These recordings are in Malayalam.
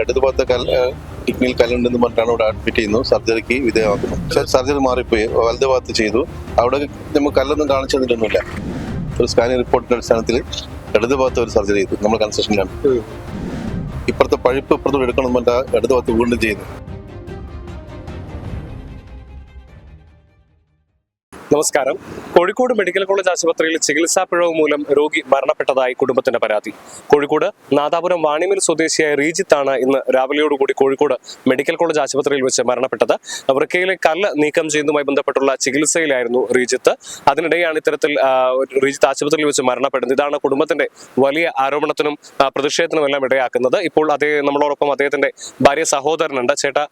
ഇടതുഭാഗത്തെ കിഡ്നിയിൽ കല്ലുണ്ടെന്ന് പറഞ്ഞിട്ടാണ് ഇവിടെ അഡ്മിറ്റ് ചെയ്യുന്നു. സർജറിക്ക് വിധേയമാക്കുന്നു. സർജറി മാറിപ്പോയി, വലത് ഭാഗത്ത് ചെയ്തു. അവിടെ നമുക്ക് കല്ലൊന്നും കാണിച്ചു തന്നിട്ടൊന്നുമില്ല. ഒരു സ്കാനിങ് റിപ്പോർട്ടിന്റെ അടിസ്ഥാനത്തിൽ ഇടത് ഭാഗത്ത് ഒരു സർജറി ചെയ്തു. നമ്മൾ കൺസെഷനിലാണ്. ഇപ്പുറത്തെ പഴുപ്പ് ഇപ്പുറത്തോട് എടുക്കണം എന്ന് പറഞ്ഞാൽ ഇടത് ഭാഗത്ത് വീണ്ടും ചെയ്യുന്നു. നമസ്കാരം. കോഴിക്കോട് മെഡിക്കൽ കോളേജ് ആശുപത്രിയിൽ ചികിത്സാ പിഴവ് മൂലം രോഗി മരണപ്പെട്ടതായി കുടുംബത്തിന്റെ പരാതി. കോഴിക്കോട് നാദാപുരം വാണിമൽ സ്വദേശിയായ റീജിത്താണ് ഇന്ന് രാവിലെയോടുകൂടി കോഴിക്കോട് മെഡിക്കൽ കോളേജ് ആശുപത്രിയിൽ വെച്ച് മരണപ്പെട്ടത്. വൃക്കയിലെ കല്ല് നീക്കം ചെയ്യുന്നതുമായി ബന്ധപ്പെട്ടുള്ള ചികിത്സയിലായിരുന്നു റീജിത്ത്. അതിനിടെയാണ് ഇത്തരത്തിൽ റീജിത്ത് ആശുപത്രിയിൽ വെച്ച് മരണപ്പെടുന്നത്. ഇതാണ് കുടുംബത്തിന്റെ വലിയ ആരോപണത്തിനും പ്രതിഷേധത്തിനും എല്ലാം ഇടയാക്കുന്നത്. ഇപ്പോൾ നമ്മളോടൊപ്പം അദ്ദേഹത്തിന്റെ ഭാര്യ സഹോദരനുണ്ട്. ചേട്ടാ,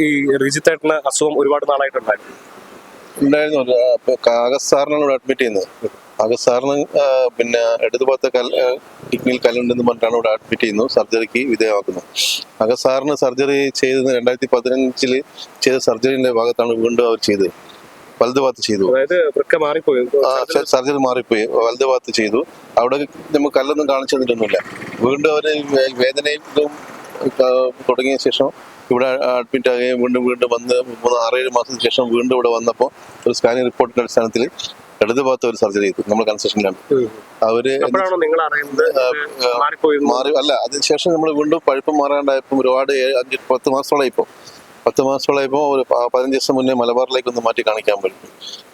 ഈ റീജിത്തേട്ടന് അസുഖം ഒരുപാട് നാളായിട്ടുണ്ടായിരുന്നു. ആഗസ്റ്റ് സാറിനാണ് ഇവിടെ അഡ്മിറ്റ് ചെയ്യുന്നത്. ആഗസ്റ്റ് സാറിന് പിന്നെ ഇടതുഭാഗത്തെ കിഡ്നിയിൽ കല്ലുണ്ടെന്ന് പറഞ്ഞിട്ടാണ് ഇവിടെ അഡ്മിറ്റ് ചെയ്യുന്നു. സർജറിക്ക് വിധേയമാക്കുന്നു. ആഗസ്റ്റ് സാറിന് സർജറി ചെയ്തത് 2015 ചെയ്ത സർജറിന്റെ ഭാഗത്താണ് വീണ്ടും അവർ ചെയ്തത്. വലത് ഭാഗത്ത് ചെയ്തു. സർജറി മാറിപ്പോയി, വലത് ഭാഗത്ത് ചെയ്തു. അവിടെ നമുക്ക് കല്ലൊന്നും കാണിച്ചു തന്നിട്ടൊന്നുമില്ല. വീണ്ടും അവര് വേദനയും തുടങ്ങിയ ശേഷം ഇവിടെ അഡ്മിറ്റ് ആകുകയും വീണ്ടും വന്ന് 6-7 മാസത്തിന് ശേഷം വീണ്ടും ഇവിടെ വന്നപ്പോൾ ഒരു സ്കാനിങ് റിപ്പോർട്ടിന്റെ അടിസ്ഥാനത്തിൽ ഇടത് ഭാഗത്ത് ഒരു സർജറി ചെയ്തു. നമ്മൾ കൺസെഷനിലാണ്. അവര് മാറി അല്ല, അതിനുശേഷം നമ്മൾ വീണ്ടും പഴുപ്പ് മാറാണ്ടായപ്പോൾ ഒരുപാട് 5-10 മാസത്തോളായിപ്പോ 10 മാസത്തോളായപ്പോൾ ഒരു 15 ദിവസം മുന്നേ മലബാറിലേക്ക് ഒന്ന് മാറ്റി കാണിക്കാൻ പറ്റും.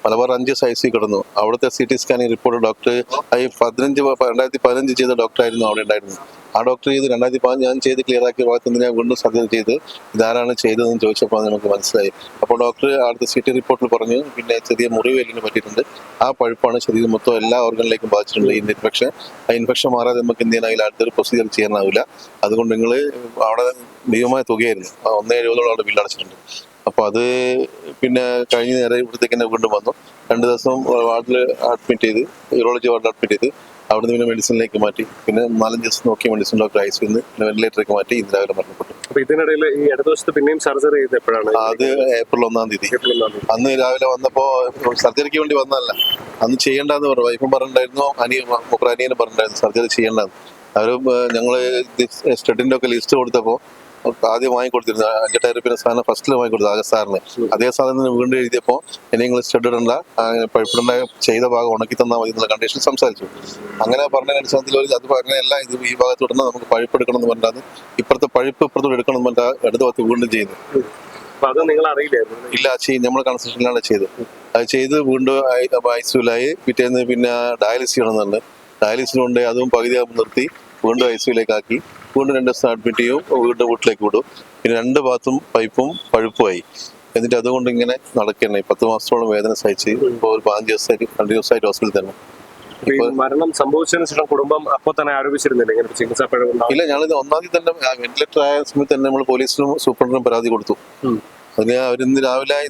മലബാർ 5 IC കിടന്നു. അവിടുത്തെ CT സ്കാനിങ് റിപ്പോർട്ട് ഡോക്ടർ 2015 ചെയ്ത ഡോക്ടറായിരുന്നു അവിടെ ഉണ്ടായിരുന്നത്. ആ ഡോക്ടർ ചെയ്ത് 2015 ഞാൻ ചെയ്ത് ക്ലിയർ ആക്കിയ ഭാഗത്ത് ഞാൻ വീണ്ടും സർജറി ചെയ്ത് ഇതാരാണ് ചെയ്തതെന്ന് ചോദിച്ചപ്പോൾ നമുക്ക് മനസ്സിലായി. അപ്പോൾ ഡോക്ടർ അവിടുത്തെ CT റിപ്പോർട്ടിൽ പറഞ്ഞു പിന്നെ ചെറിയ മുറിവേലിന് പറ്റിയിട്ടുണ്ട്. ആ പഴുപ്പാണ് ശരീരം മൊത്തം എല്ലാ ഓർഗനിലേക്കും ബാധിച്ചിട്ടുണ്ട്. ഈ ഇൻഫെക്ഷൻ മാറാതെ നമുക്ക് ഇന്ത്യയിൽ അടുത്തൊരു പ്രൊസീജിയർ ചെയ്യാനാവില്ല. അതുകൊണ്ട് നിങ്ങൾ അവിടെ ഭീമമായ തുകയായിരുന്നു. 1.70 അവിടെ ബില്ല് അടച്ചിട്ടുണ്ട്. അപ്പൊ അത് പിന്നെ കഴിഞ്ഞ നേരം ഇവിടത്തേക്ക് തന്നെ വീണ്ടും വന്നു. 2 ദിവസം വാർഡിൽ അഡ്മിറ്റ് ചെയ്ത്, യൂറോളജി വാർഡിൽ അഡ്മിറ്റ് ചെയ്ത് അവിടുന്ന് പിന്നെ മെഡിസിനിലേക്ക് മാറ്റി. പിന്നെ 4-5 ദിവസം നോക്കിയ മെഡിസിൻ ഡോക്ടർ ICUന്ന് വെന്റിലേറ്ററിലേക്ക് മാറ്റി. ഇന്ന് രാവിലെ മരണപ്പെട്ടു. ഇതിനിടയിൽ ഈ ഇടതുവശത്ത് പിന്നെയും സർജറി ചെയ്ത് എപ്പോഴാണ്? അത് ഏപ്രിൽ 1-ാം തീയതി. അന്ന് രാവിലെ വന്നപ്പോ സർജറിക്ക് വേണ്ടി വന്നതല്ല, അന്ന് ചെയ്യേണ്ടെന്ന് പറഞ്ഞു. വൈഫും പറഞ്ഞിട്ടുണ്ടായിരുന്നു, അനിയനും പറഞ്ഞിട്ടുണ്ടായിരുന്നു സർജറി ചെയ്യേണ്ടത്. അവരും ഞങ്ങള് സ്റ്റഡിന്റെ ഒക്കെ ലിസ്റ്റ് കൊടുത്തപ്പോ ആദ്യം വാങ്ങിക്കൊടുത്തിരുന്നു 5 ടയർ. പിന്നെ സാധനം ഫസ്റ്റിൽ വാങ്ങിക്കൊടുത്തു ആഗസ്റ്റ് സാറിന്. അതേ സാധനം വീണ്ടും എഴുതിയപ്പോൾ ഇനി നിങ്ങൾ സ്റ്റഡ് ഇടണ്ട, പഴുപ്പിടേണ്ട, ചെയ്ത ഭാഗം ഉണക്കി തന്നാൽ മതി എന്നുള്ള കണ്ടീഷൻ സംസാരിച്ചു. അങ്ങനെ പറഞ്ഞ അടിസ്ഥാനത്തിൽ അത് അങ്ങനെയല്ല, ഇത് ഈ ഭാഗത്ത് ഇടണം, നമുക്ക് പഴുപ്പെടുക്കണം എന്ന് പറഞ്ഞാൽ ഇപ്പുറത്തെ പഴുപ്പ് ഇപ്പുറത്തോട് എടുക്കണം എന്ന് പറഞ്ഞാൽ ഇടത് ഭാഗത്ത് വീണ്ടും ചെയ്യുന്നു. ഇല്ല, നമ്മൾ കൺസെഷനിലാണ് ചെയ്തത്. അത് ചെയ്ത് വീണ്ടും ICUലായി. പിറ്റേന്ന് പിന്നെ ഡയാലിസിസ് ചെയ്യണമെന്നുണ്ട്. ഡയാലിസിന് കൊണ്ട് അതും പകുതിയാകുമ്പോൾ നിർത്തി വീണ്ടും ICUലേക്ക് ആക്കി. വീണ്ടും 2 ദിവസം അഡ്മിറ്റ് ചെയ്യും, വീട്ടിലേക്ക് വിടും. പിന്നെ 2 ഭാഗത്തും പൈപ്പും പഴുപ്പുമായി. എന്നിട്ട് അതുകൊണ്ട് ഇങ്ങനെ നടക്കണേ. 10 മാസത്തോളം വേദന സഹിച്ച് ഇപ്പോൾ ഒരു 2 ദിവസമായിട്ട് ഹോസ്പിറ്റലിൽ തന്നെ. മരണം സംഭവിച്ചതിന് ശേഷം കുടുംബം അപ്പോൾ തന്നെ ആരോപിച്ചിരുന്നില്ല ഇങ്ങനെ ചികിത്സാ പിഴവ്? ഇല്ല, ഞങ്ങളിത് 1-ാം തീയതി തന്നെ വെന്റിലേറ്റർ ആയ സമയത്ത് തന്നെ നമ്മൾ പോലീസിനും സൂപ്രണ്ടിനും പരാതി കൊടുത്തു. അതിന് അവരിന്ന് രാവിലെ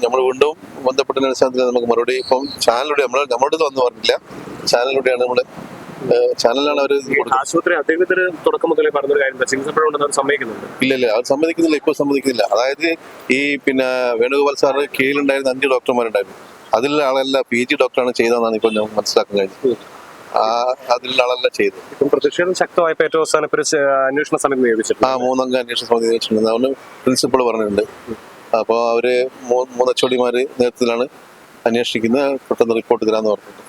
നമ്മൾ വീണ്ടും ബന്ധപ്പെട്ടതിന് അടിസ്ഥാനത്തിൽ നമുക്ക് മറുപടി ഇപ്പം ചാനലിലൂടെ നമ്മളോട് വന്ന് പറഞ്ഞില്ല, ചാനലിലൂടെയാണ് നമ്മള് ചാനലാണ് അവർ. ആശുപത്രി അധികൃതർ തുടക്കം മുതലേ പറഞ്ഞൊരു കാര്യം ചികിത്സ പിഴവുണ്ടെന്ന് അവർ സമ്മതിക്കുന്നുണ്ട്. ഇല്ല, അവർ സമ്മതിക്കുന്നില്ല. ഇപ്പോൾ സമ്മതിക്കുന്നില്ല. അതായത് ഈ പിന്നെ വേണുഗോപാൽ സാറ് കീഴിലുണ്ടായിരുന്ന 5 ഡോക്ടർമാരുണ്ടായിരുന്നു. അതിലുള്ള ആളല്ല PG ഡോക്ടറാണ് ചെയ്തതെന്നാണ് ഇപ്പൊ ഞാൻ മനസ്സിലാക്കാൻ കഴിഞ്ഞത്. അതിലുള്ള ആളല്ല ചെയ്തത്. ഇപ്പം പ്രതിഷേധം ശക്തമായപ്പോൾ ഏറ്റവും അവസാനം അന്വേഷണ സമിതി നിയോഗിച്ചിട്ടുണ്ട്. 3 അംഗ അന്വേഷണ സമിതി നിയോഗിച്ചിട്ടുണ്ട്. അതുകൊണ്ട് പ്രിൻസിപ്പൾ പറഞ്ഞിട്ടുണ്ട്. അപ്പൊ അവര് 3 HOD നേതൃത്വത്തിലാണ് അന്വേഷിക്കുന്നത്. പെട്ടെന്ന് റിപ്പോർട്ട് തരാന്ന് പറഞ്ഞിട്ടുണ്ട്.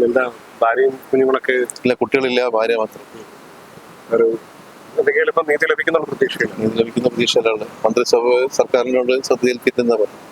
എന്താ ഭാര്യയും കുഞ്ഞുങ്ങളൊക്കെ? ഇല്ല, കുട്ടികളില്ല, ഭാര്യ മാത്രം. നീതി ലഭിക്കുന്ന പ്രതീക്ഷയിലാണ്. മന്ത്രിസഭ സർക്കാരിനോട് ശ്രദ്ധയിൽപ്പിക്കുന്ന പറഞ്ഞു.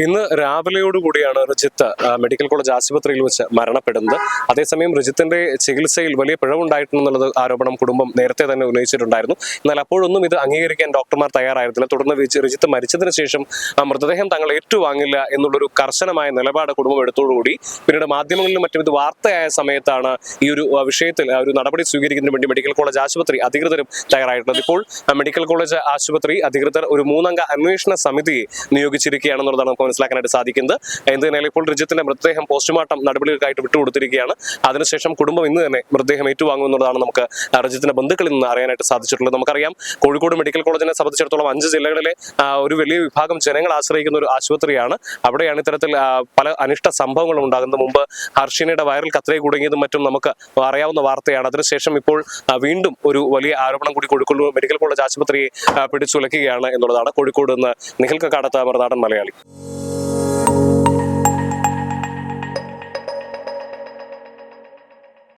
ഇന്ന് രാവിലെയോടുകൂടിയാണ് റിജിത്ത് മെഡിക്കൽ കോളേജ് ആശുപത്രിയിൽ വെച്ച് മരണപ്പെടുന്നത്. അതേസമയം റിജിത്തിന്റെ ചികിത്സയിൽ വലിയ പിഴവുണ്ടായിട്ടുണ്ടെന്നുള്ളത് ആരോപണം കുടുംബം നേരത്തെ തന്നെ ഉന്നയിച്ചിട്ടുണ്ടായിരുന്നു. എന്നാൽ അപ്പോഴൊന്നും ഇത് അംഗീകരിക്കാൻ ഡോക്ടർമാർ തയ്യാറായിരുന്നില്ല. തുടർന്ന് റിജിത്ത് മരിച്ചതിന് ശേഷം മൃതദേഹം തങ്ങൾ ഏറ്റുവാങ്ങില്ല എന്നുള്ളൊരു കർശനമായ നിലപാട് കുടുംബം എടുത്തോടുകൂടി പിന്നീട് മാധ്യമങ്ങളിലും മറ്റും ഇത് വാർത്തയായ സമയത്താണ് ഈ ഒരു വിഷയത്തിൽ ഒരു നടപടി സ്വീകരിക്കുന്നതിന് വേണ്ടി മെഡിക്കൽ കോളേജ് ആശുപത്രി അധികൃതരും തയ്യാറായിട്ടുള്ളത്. ഇപ്പോൾ മെഡിക്കൽ കോളേജ് ആശുപത്രി അധികൃതർ ഒരു 3 അംഗ അന്വേഷണ സമിതിയെ നിയോഗിച്ചിരിക്കുകയാണെന്നുള്ളതാണ് നമുക്ക് മനസ്സിലാക്കാനായിട്ട് സാധിക്കുന്നത്. എന്തിനായാലും ഇപ്പോൾ റിജിത്തിന്റെ മൃതദേഹം പോസ്റ്റ്മോർട്ടം നടപടികൾക്കായിട്ട് വിട്ടുകൊടുത്തിരിക്കുകയാണ്. അതിനുശേഷം കുടുംബം ഇന്ന് തന്നെ മൃതദേഹം ഏറ്റുവാങ്ങുമെന്നുള്ളതാണ് നമുക്ക് റിജിത്തിന്റെ ബന്ധുക്കളിൽ നിന്ന് അറിയാനായിട്ട് സാധിച്ചിട്ടുള്ളത്. നമുക്കറിയാം കോഴിക്കോട് മെഡിക്കൽ കോളേജിനെ സംബന്ധിച്ചിടത്തോളം 5 ജില്ലകളിലെ ഒരു വലിയ വിഭാഗം ജനങ്ങൾ ആശ്രയിക്കുന്ന ഒരു ആശുപത്രിയാണ്. അവിടെയാണ് ഇത്തരത്തിൽ പല അനിഷ്ട സംഭവങ്ങളും ഉണ്ടാകുന്നത്. മുമ്പ് ഹർഷിനയുടെ വയറിൽ കത്രയെ കുടുങ്ങിയതും മറ്റും നമുക്ക് അറിയാവുന്ന വാർത്തയാണ്. അതിനുശേഷം ഇപ്പോൾ വീണ്ടും ഒരു വലിയ ആരോപണം കൂടി കോഴിക്കോട് മെഡിക്കൽ കോളേജ് ആശുപത്രിയെ പിടിച്ചുലയ്ക്കുകയാണ് എന്നുള്ളതാണ്. കോഴിക്കോട് നിന്ന് നിഖിൽ കക്കാടത്ത്, മറുനാടൻ മലയാളി.